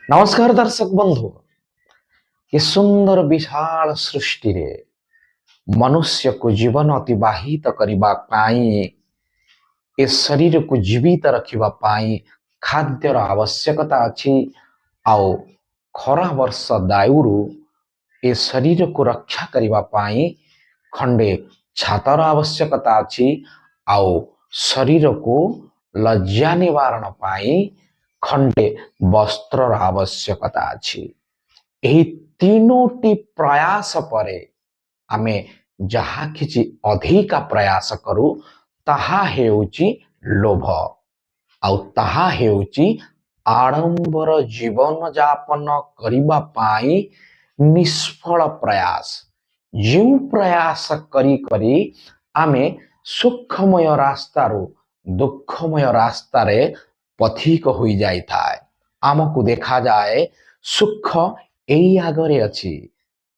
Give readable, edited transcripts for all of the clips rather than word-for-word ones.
नमस्कार दर्शक बंधु। ये सुंदर विशाल सृष्टि रे मनुष्य को जीवन अतिबाहित करबा पाई ए शरीर को जीवित रखिबा पाई खाद्यर आवश्यकता अछि। आओ खरा वर्ष दायुरु ए शरीर को रक्षा करबा पाई खंडे छातर आवश्यकता अछि। आओ शरीर को लज्जा निवारण पाई खंडे वस्त्र आवश्यकता अछि। ଏହି ତିନୋଟି ପ୍ରୟାସ ପରେ ଆମେ ଯାହା କିଛି ଅଧିକା ପ୍ରୟାସ କରୁ ତାହା ହେଉଛି ଲୋଭ, ଆଉ ତାହା ହେଉଛି ଆଡମ୍ବର ଜୀବନ ଯାପନ କରିବା ପାଇଁ ନିଷ୍ଫଳ ପ୍ରୟାସ। ଯେଉଁ ପ୍ରୟାସ କରି କରି ଆମେ ସୁଖମୟ ରାସ୍ତାରୁ ଦୁଃଖମୟ ରାସ୍ତାରେ ପଥିକ ହୋଇଯାଇଥାଏ। ଆମକୁ ଦେଖାଯାଏ ସୁଖ ଏଇ ଆଗରେ ଅଛି,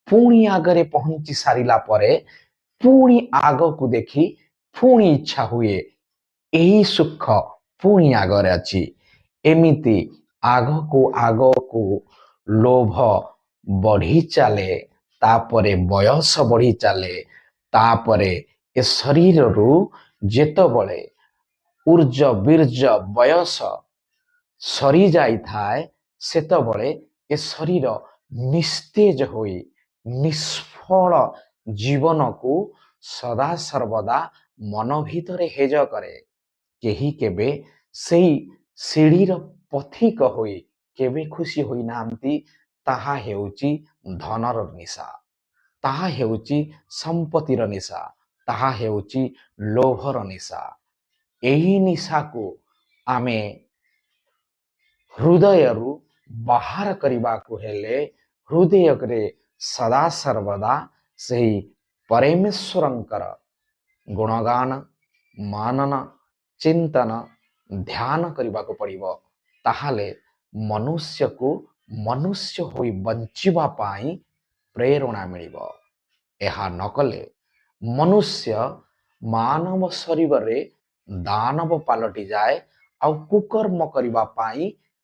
ପୁଣି ଆଗରେ ପହଞ୍ଚି ସାରିଲା ପରେ ପୁଣି ଆଗକୁ ଦେଖି ପୁଣି ଇଚ୍ଛା ହୁଏ ଏହି ସୁଖ ପୁଣି ଆଗରେ ଅଛି। ଏମିତି ଆଗକୁ ଆଗକୁ ଲୋଭ ବଢି ଚାଲେ, ତାପରେ ବୟସ ବଢି ଚାଲେ, ତାପରେ ଏ ଶରୀରରୁ ଯେତେବେଳେ ଉର୍ଜ ବୀର୍ଜ ବୟସ ସରି ଯାଇଥାଏ ସେତେବେଳେ ଏ ଶରୀର ନିସ୍ତେଜ ହୋଇ ନିଷ୍ଫଳ ଜୀବନକୁ ସଦା ସର୍ବଦା ମନ ଭିତରେ ହେଜ କରେ। କେହି କେବେ ସେଇ ସିଢିର ପଥିକ ହୋଇ କେବେ ଖୁସି ହୋଇନାହାନ୍ତି। ତାହା ହେଉଛି ଧନର ନିଶା, ତାହା ହେଉଛି ସମ୍ପତ୍ତିର ନିଶା, ତାହା ହେଉଛି ଲୋଭର ନିଶା। ଏହି ନିଶାକୁ ଆମେ ହୃଦୟରୁ ବାହାର କରିବାକୁ ହେଲେ ହୃଦୟରେ ସଦା ସର୍ବଦା ସେହି ପରମେଶ୍ୱରଙ୍କର ଗୁଣଗାନ ମାନନ ଚିନ୍ତନ ଧ୍ୟାନ କରିବାକୁ ପଡ଼ିବ। ତାହେଲେ ମନୁଷ୍ୟକୁ ମନୁଷ୍ୟ ହୋଇ ବଞ୍ଚିବା ପାଇଁ ପ୍ରେରଣା ମିଳିବ। ଏହା ନ କଲେ ମନୁଷ୍ୟ ମାନବ ଶରୀରରେ ଦାନବ ପାଲଟି ଯାଏ, ଆଉ କୁକର୍ମ କରିବା ପାଇଁ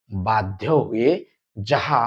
ବାଧ୍ୟ ହୁଏ, ଯାହା